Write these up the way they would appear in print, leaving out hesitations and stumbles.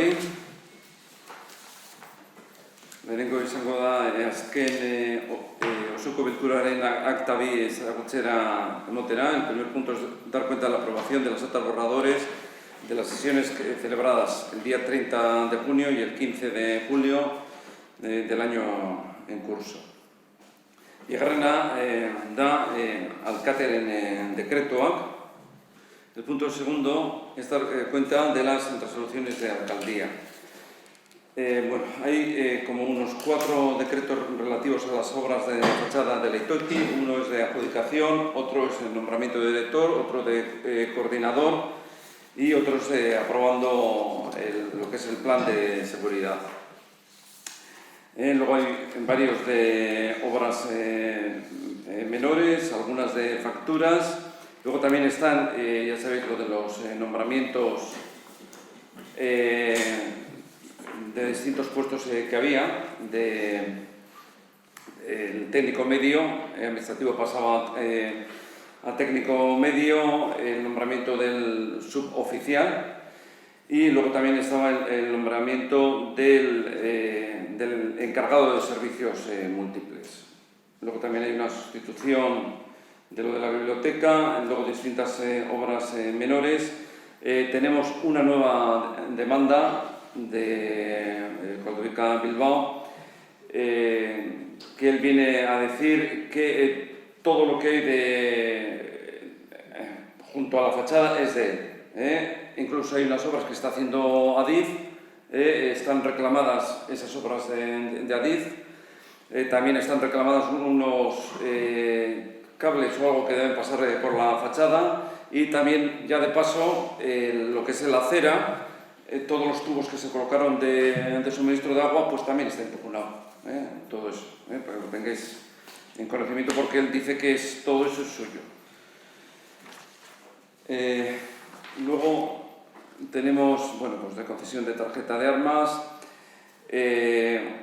hori. Lehenengo izango da, azken osoko bilkuraren akta bi ezagutzera emotera. El primer punto es dar cuenta de la aprobación de las actas borradores de las sesiones celebradas el día 30 de junio y el 15 de julio del año en curso. Bigarrena da alkatearen dekretoak. El punto segundo es dar cuenta de las resoluciones de alcaldía. Bueno, hay como unos 4 decretos relativos a las obras de fachada de Leitoiti. Uno es de adjudicación, otro es el nombramiento de director, otro de coordinador y otro es aprobando lo que es el plan de seguridad. Luego hay varios de obras menores, algunas de facturas. Luego también están, ya sabéis, lo de los nombramientos de distintos puestos que había. El técnico medio, administrativo pasaba a técnico medio, el nombramiento del suboficial. Y luego también estaba el nombramiento del encargado de servicios múltiples. Luego también hay una sustitución de lo de la biblioteca, luego distintas obras menores. Tenemos una nueva demanda de Coldovica Bilbao, que él viene a decir que todo lo que hay junto a la fachada es de él. Incluso hay unas obras que está haciendo Adif, están reclamadas esas obras de Adif. También están reclamados unos cables o algo que deben pasar por la fachada, y también, ya de paso, lo que es la acera, todos los tubos que se colocaron de suministro de agua, pues también está impugnado. Todo eso, para que lo tengáis en conocimiento, porque él dice que todo eso es suyo. Luego tenemos, bueno, pues de concesión de tarjeta de armas.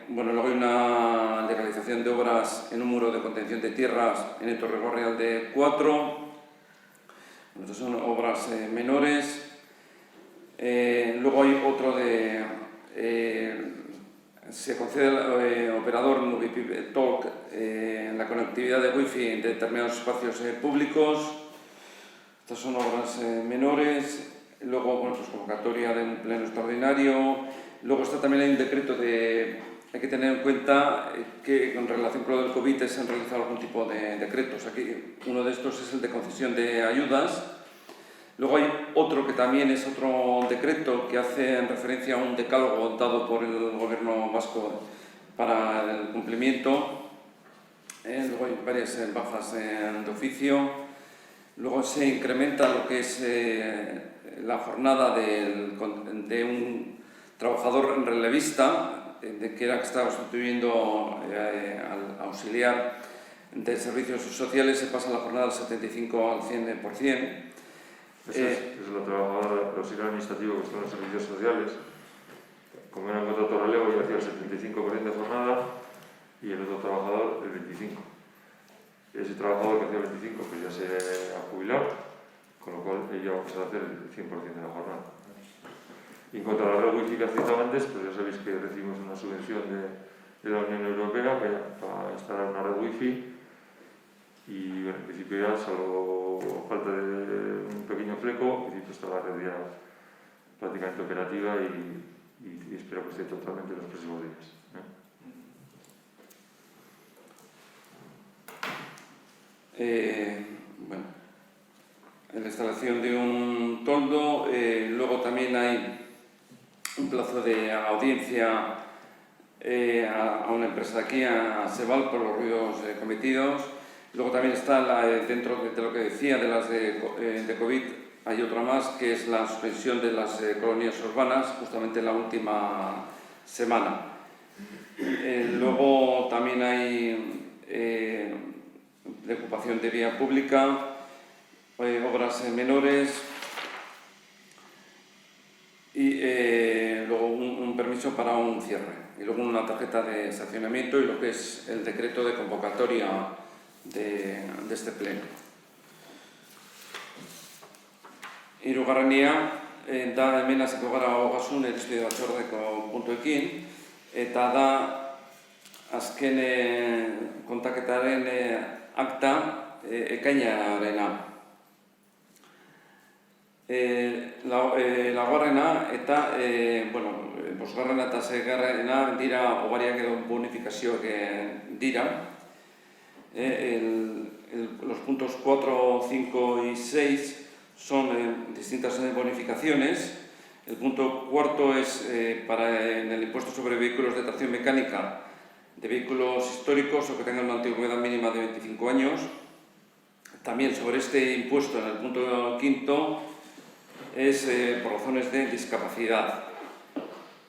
Bueno, luego hay una legalización de obras en un muro de contención de tierras en el Torregorrial de 4. Estas son obras menores. Luego hay otro se concede al operador Nubipip-Talk la conectividad de wifi en determinados espacios públicos. Estas son obras menores. Luego, bueno, pues convocatoria de un pleno extraordinario. Luego también hay un decreto hay que tener en cuenta que en relación con lo del COVID se han realizado algún tipo de decretos. Aquí uno de estos es el de concesión de ayudas. Luego hay otro que también es otro decreto que hace en referencia a un decálogo dado por el gobierno vasco para el cumplimiento. Luego hay varias bajas de oficio. Luego se incrementa lo que es la jornada de un trabajador relevista, que estaba sustituyendo al auxiliar de servicios sociales. Se pasa la jornada del 75 al 100%. Es el trabajador auxiliar administrativo que está en los servicios sociales. Como era un contrato relevo, ya hacía el 75% de jornada y el otro trabajador el 25%. Ese trabajador que hacía el 25% pues ya se ha jubilado, con lo cual ella va a pasar a hacer el 100% de la jornada. Y en cuanto a la red wifi que has citado antes, pues ya sabéis que recibimos una subvención de la Unión Europea para instalar una red wifi. Y bueno, en principio ya, salvo falta de un pequeño fleco, en principio está la red ya prácticamente operativa y espero que esté totalmente en los próximos días. Bueno, la instalación de un toldo. Luego también hay un plazo de audiencia a una empresa de aquí, a Sebal, por los ruidos cometidos. Luego también está, dentro de lo que decía de las de COVID, hay otra más, que es la suspensión de las colonias urbanas, justamente en la última semana. Luego también hay de ocupación de vía pública, obras menores y luego un permiso para un cierre. Y luego una tarjeta de estacionamiento y lo que es el decreto de convocatoria de este pleno. Hirugarrenia, da hemen hasiko gara ogasun irizpide batzordeko puntuekin, eta da azken kontaketaren akta ekainarena. Laugarrena eta bosgarrena eta seigarrena dira hobariak edo bonifikazioak dira. Los puntos 4, 5 y 6 son distintas bonificaciones. El punto cuarto es en el impuesto sobre vehículos de tracción mecánica de vehículos históricos o que tengan una antigüedad mínima de 25 años. También sobre este impuesto, en el punto quinto, es por razones de discapacidad.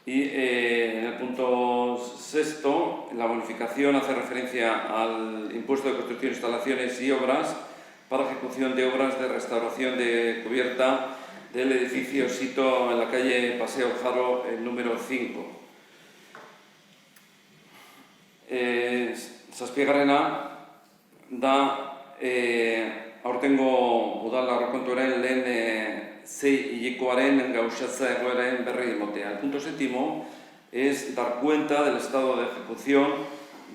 Y en el punto sexto, la bonificación hace referencia al impuesto de construcción, instalaciones y obras para ejecución de obras de restauración de cubierta del edificio sito en la calle Paseo Jaro, número 5. Zazpigarrena da aurtengo udal aurrekontuaren lehen sei hilekoaren gauzatza egoeraren berri emotea. El punto séptimo es dar cuenta del estado de ejecución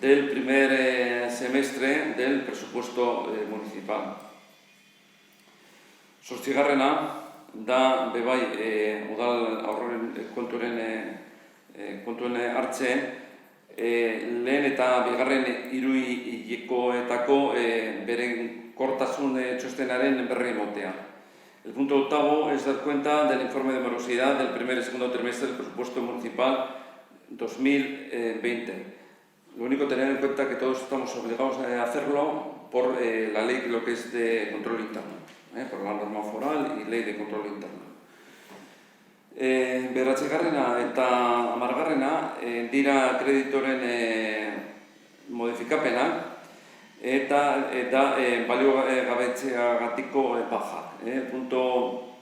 del primer semestre del presupuesto municipal. Zortzigarrena da bebai udal aurrekontuen hartzen lehen eta bigarren hiru hilekoetako beren kortasun txostenaren berri emotea. El punto octavo es dar cuenta del informe de morosidad del primer y segundo trimestre del presupuesto municipal 2020. Lo único tener en cuenta que todos estamos obligados a hacerlo por la ley lo que es de control interno, por la norma foral y ley de control interno. Bederatzigarrena eta hamargarrena dira kreditoren modifikapenak eta baliogabetzeagatiko bajak. El punto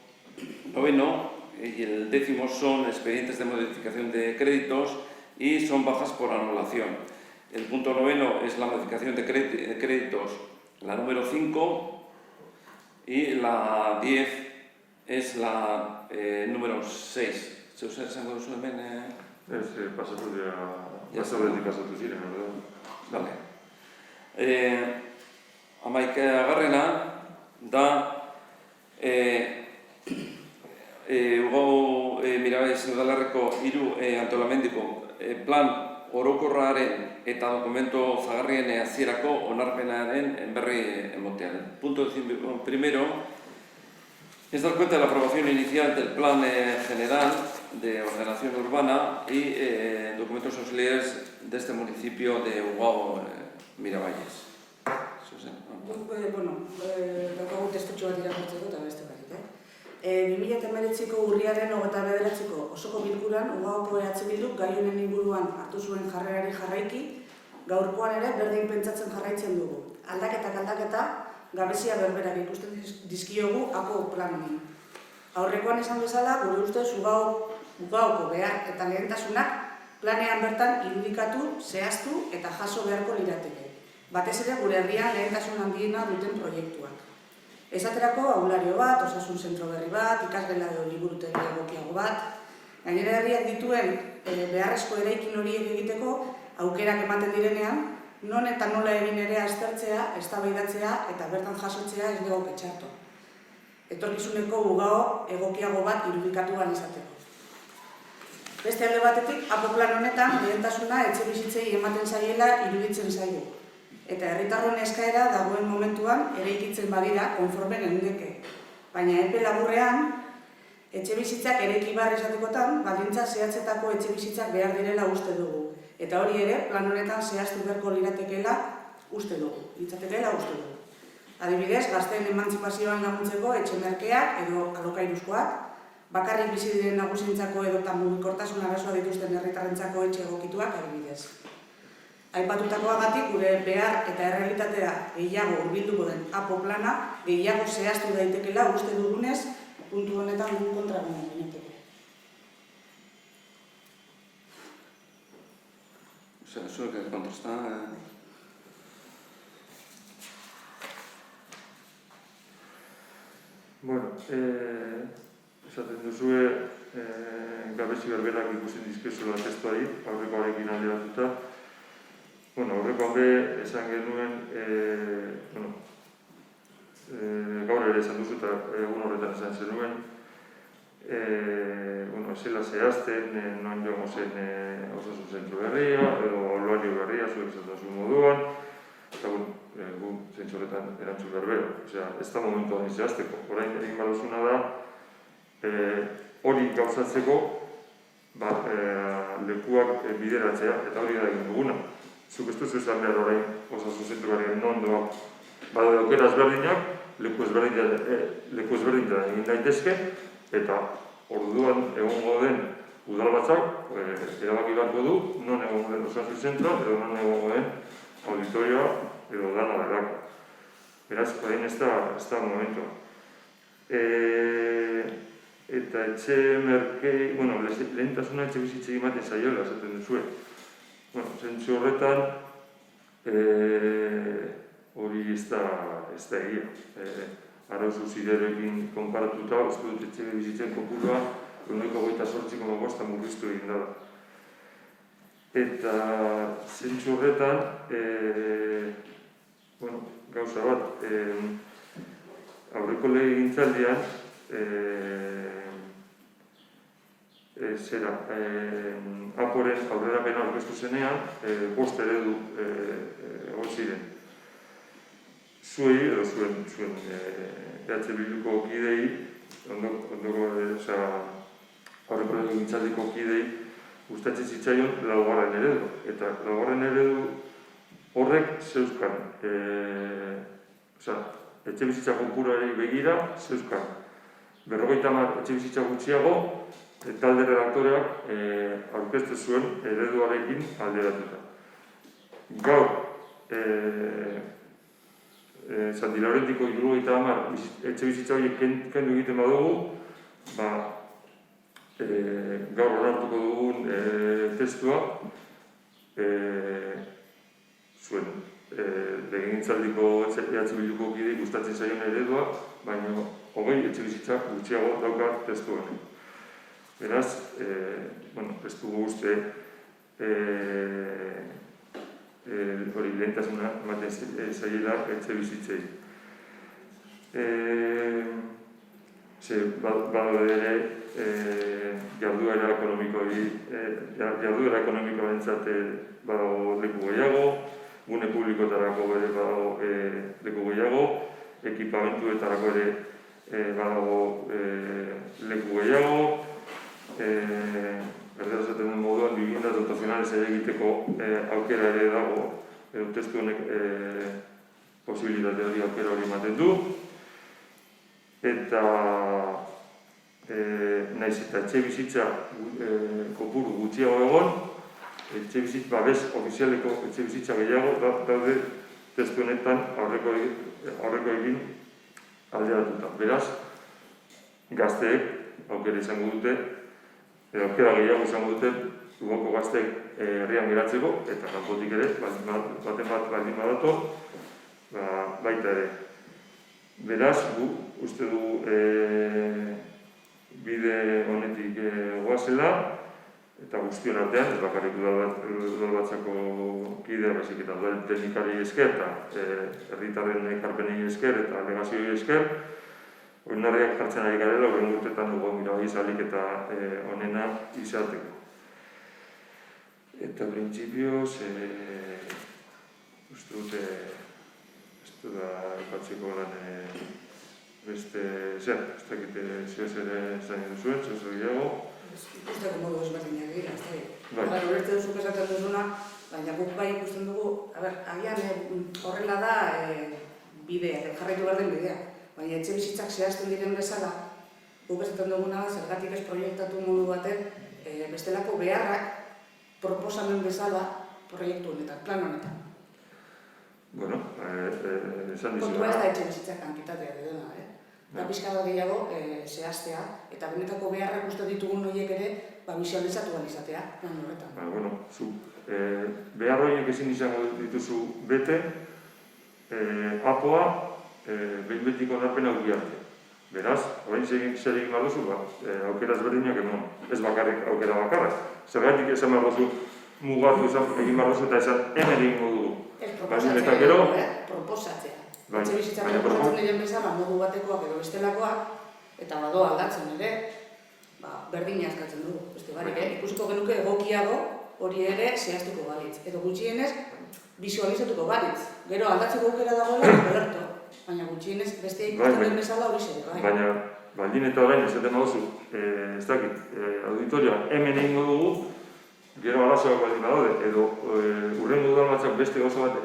noveno y el décimo son expedientes de modificación de créditos y son bajas por anulación. El punto noveno es la modificación de créditos, la número 5, y la 10 es la número 6. ¿Se usa esango duzu hemen? Pasabletik pasatu ziren, Vale. Hamaikagarrena da Ugao Mirabaiz udalerriko 3 antolamendiko plan orokorraren eta dokumento zagarrien hasierako onarpenaren berri emotean. El punto primero es dar cuenta de la aprobación inicial del Plan General de Ordenación Urbana y documentos auxiliares de este municipio de Ugao Miravalles. Daukagu testutxo bat irakurtzeko eta beste barik. 2019ko urriaren 29ko osoko bilkuran Ugaoko Bilduk gai honen inguruan hartu zuen jarrerari jarraiki, gaurkoan ere berdin pentsatzen jarraitzen dugu. Aldaketa, gabezia berberak ikusten dizkiogu APO plan honi. Aurrekoan esan bezala, gure ustez Ugaoko behar eta lehentasunak planean bertan irudikatu, zehaztu eta jaso beharko lirateke. Batez ere gure herrian lehentasun handiena duten proiektuak. Esaterako aulario bat, osasun zentro berri bat, ikasgela edo liburutegi egokiago bat. Gainera herriak dituen beharrezko eraikin horiek egiteko aukerak ematen direnean, non eta nola egin ere aztertzea, eztabaidatzea eta bertan jasotzea ez legoke txarto. Etorkizuneko Ugao egokiago bat irudikatu ahal izateko. Beste alde batetik, APO plan honetan lehentasuna etxebizitzei ematen zaiela iruditzen zaio. Eta herritarron eskaera dagoen momentuan eraikitzen badira konforme geundeke. Baina epe laburrean, etxebizitzak eraiki behar izatekotan, baldintza zehatzetako etxebizitzak behar direla uste dugu. Eta hori ere, plan honetan zehaztu beharko liratekeela uste dugu. Adibidez, gazteen emantzipazioan laguntzeko etxe merkeak edo alokairuzkoak, bakarrik bizi diren nagusientzako edo mugikortasun arazoa dituzten herritarrentzako etxe egokituak adibidez. Aipatutakoagatik gure behar eta errealitatea gehiago hurbilduko den APO plana gehiago zehaztu daitekeela uste dugunez, puntu honetan gu kontra gineteke. Zuek kontrasta... Bueno, esaten duzue, gabezi berberak ikusten dizkezula testuari, aurrekoarekin alderatuta. Aurrekoan esan genuen, gaur ere esan duzu eta egun horretan esan zenuen, zela zehazten, non joango zen osasun zentru berria, edo oloario berria, zuek esatzen moduan, eta gu zentzu horretan erantzun berbera. Ez da momentu hori zehazteko. Orain egin baduzuna da, hori gauzatzeko lekuak bideratzea, eta hori da egin duguna. Zuk ez duzu esan behar orain osasun zentru berria non doa. Bada aukera ezberdinak, leku ezberdinak egin daitezke, eta orduan egongo den udalbatzak erabaki beharko du non egongo den osasun zentroa edo non egongo den auditorioa edo dana delako. Beraz, orain ez da momentua. Eta etxe merkei, lehentasuna etxe bizitzei ematen zaiola, esaten duzue. Zentzu horretan, hori ez da egia. Arauzu ziderekin konparatuta, ez dut etxe bizitzen kopurua, 28,5 murriztu egin dara. Eta zentzu horretan, gauza bat, aurreko legegintzaldian, Aporen aurrerapena aurkeztu zenean, 5 eredu egon ziren. Zuei, edo zuen EH Bilduko kidei, aurreko legegintzaldiko kidei, gustatzen zitzaion laugarren eredu. Eta laugarren eredu horrek zeuzkan, etxe bizitza konpuruari begira zeuzkan. 50 etxe bizitza gutxiago, talde redaktoreak aurkeztu zuen ereduarekin alderatuta. Gaur, Santi Laurentiko 70 etxe bizitza horiek kendu egiten badugu, gaur onartuko dugun testua zuen legegintzaldiko EH Bilduko kidei gustatzen zaion eredua, baina 20 etxe bizitza gutxiago dauka testu honek. Beraz, ez dugu uste hori lehentasuna ematen zaiela etxe bizitzei. Bada ere jarduera ekonomikoarentzat badago leku gehiago, gune publikoetarako ere badago leku gehiago, ekipamentuetarako ere badago leku gehiago, Berdera zaten den moduan, viviendas dotacionales ere egiteko aukera ere dago, testu honek posibilitate hori aukera hori ematen du. Eta naiz eta etxe bizitza kopuru gutxiago egon, etxe bizitza babes ofizialeko etxe bizitza gehiago daude testu honetan aurreko egin alderatuta. Beraz, gazteek aukera izango dute, aukera gehiago izango dute Lugoko gazteek herrian geratzeko, eta kanpotik ere, baten bat baldin badator, baita ere. Beraz, uste du bide honetik goazela, eta guztion artean, ez bakarrik udalbatzako kidea, baizik eta udal teknikari esker, eta herritarren ekarpenei esker, eta alegazioei esker, oinarriak jartzen ari garela, horren urtetan dugu izalik eta onena izateko. Eta printzipioz, uste dute, ez du da ipatzeko lan beste zer, ez dakite zioz ere zain duzuen, zioz gehiago. Ikusteko modu ezberdinak dira, ez da. Horrete duzuk esaten duzuna, baina guk bai ikusten dugu, agian horrela da bidea, jarraitu behar den bidea. Baina etxe bizitzak zehazten diren bezala, guk esaten duguna da, zergatik ez proiektatu modu baten, bestelako beharrak proposamen bezala proiektu honetan, plan honetan. Bueno, esan dizuna. Kontua ez da etxe bizitzak kantitatea dela, eta pixka bat gehiago zehaztea, eta benetako beharrak uste ditugun horiek ere, bisualizatu izatea, plan horretan. Bueno, zu behar horiek ezin izango dituzu bete, apoa, behin betiko onarpena urri arte. Beraz, orain zer egin behar duzu, aukera ezberdinak emon, ez bakarrik aukera bakarrak. Zergatik esan behar duzu, mugatu egin behar duzu eta esan hemen egingo dugu. Ez proposatzea, proposatzea. Etxe bizitzak proposatzen diren bezala, modu batekoak edo bestelakoak, eta bado aldatzen ere, berdina eskatzen dugu. Beste barik, ikusiko genuke egokiago hori ere zehaztuko balitz. Edo gutxienez, bisualizatuko balitz. Gero aldatzeko aukera dagoela, belerto. Baina gutxienez, beste ikusten den bezala hori zer, bai. Baina, baldin eta orain esaten baduzu, ez dakit, auditorioan hemen egingo dugu, gero arazoak baldin badaude, edo hurrengo udalbatzak beste gauza bat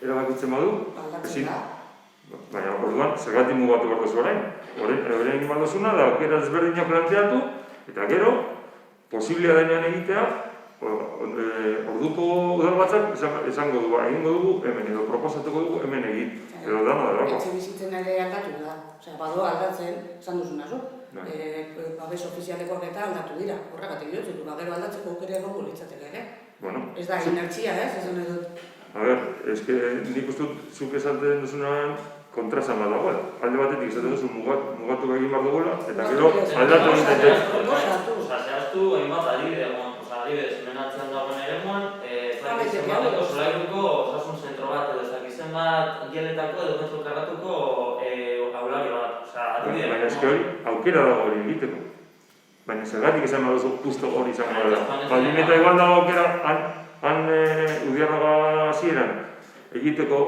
erabakitzen badu, ezin. Baina, orduan, zergatik mugatu behar duzu orain. Orain egin behar duzuna da, aukera ezberdinak planteatu, eta gero, posiblea denean egitea, orduko udalbatzak esango dugu, egingo dugu hemen, edo proposatuko dugu hemen egin. Edo dana da, etxe bizitzen ere aldatu da. Osea, badoa aldatzen, esan duzuna zu. Babes ofizialekoak eta aldatu dira. Horregatik diotzen du, gero aldatzeko aukera egongo litzateke ere. Ez da inertzia, esan nahi dut. A ber, eske nik uste dut zuk esaten duzunan kontraesan bat dagoela. Alde batetik esaten duzu mugatu egin behar duguela, eta gero aldatu egin dut. Zehaztu, hainbat adibide egon. Adibidez, hemen atzean dagoen ere eman, izen bateko solairuko osasun zentro bat edo ezakizen bat geletako edo metro karratuko aulari bat. Baina eske hori aukera dago hori egiteko. Baina zergatik esan behar duzu justo hori izango dela. Baldin eta igual dago aukera, han Udiarraga hasieran egiteko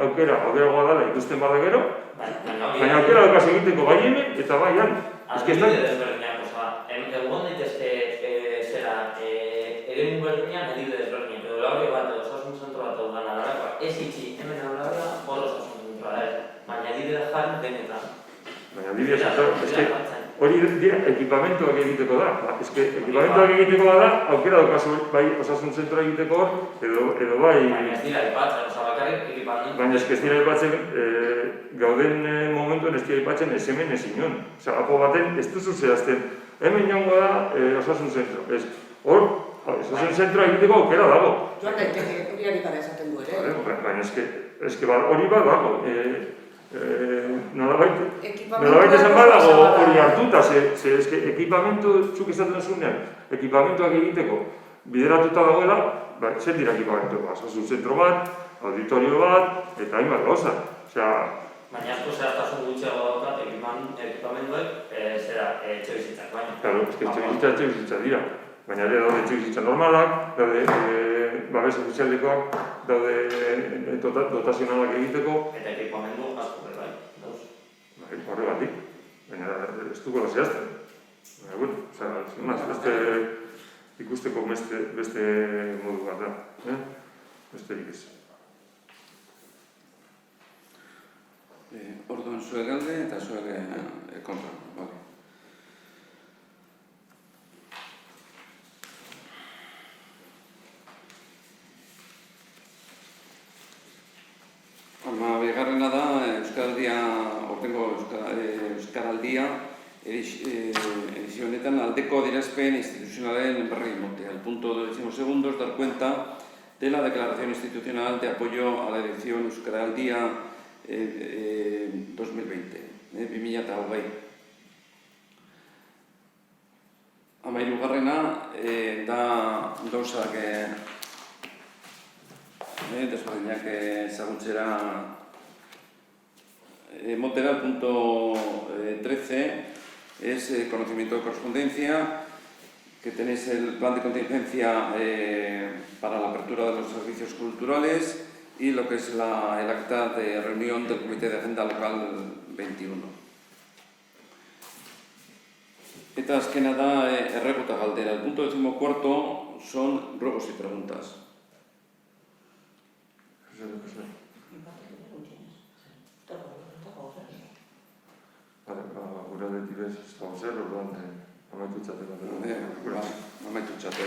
aukera dela ikusten bada gero, baina aukera daukaz egiteko bai hemen eta bai han. Adibide desberdinak, egon daitezke eremu berdinean adibide desberdinak, edo laure bat edo osasun zentro bat edo gana darakoa, ez itxi, hemen aurrera, hor osasun zentroa da ez, baina adibide jarri denetan. Baina adibide hori dira ekipamentuak egiteko da. Ekipamentuak egiteko da, aukera daukazu bai osasun zentroa egiteko hor, edo bai... Baina ez dira aipatzen, bakarrik ekipamentu. Baina ez dira aipatzen, gauden momentuen ez dira aipatzen ez hemen ez inon. Apo baten ez duzu zehazten, hemen joango da osasun zentro. Hor, osasun zentroa egiteko aukera dago. Joan daiteke, hori harikara esaten du ere. Baina eske hori bat dago. Nolabait esan badago hori hartuta, ekipamentu txuk esaten zunean, ekipamentuak egiteko bideratuta dagoela, zer dira ekipamentuak, osasun zentro bat, auditorio bat, eta hainbat gauza. Baina asko zehaztasun gutxiago daukat ekipamentuek etxe bizitzak baina. Claro, etxe bizitzak dira. Baina ere daude etxe bizitza normalak, daude babes ofizialekoak, daude dotazionalak egiteko. Eta ekipamentu asko bai, dauz. Horregatik, baina ez dugu zehazten. Baina, beste ikusteko beste modu bat da. Besterik ez. Orduan zuek alde eta zuek kontra. Bigarrena da Euskaraldia, ortengo Euskaraldia edizio honetan aldeko adierazpen instituzionalen berri ematea. El punto 12 es dar cuenta de la declaración institucional de apoyo a la edición Euskaraldia 2020, 2020. Hamahirugarrena da gauzak desberdinak ezagutzera Montera, el punto 13 es conocimiento de correspondencia, que tenéis el plan de contingencia para la apertura de los servicios culturales y lo que es el acta de reunión del Comité de Agenda Local 21. Eta azkena da erreguta galdera. El punto 14 son ruegos y preguntas. Gure aldetik ez dago zer, orduan amaitutxate. Amaitutxate.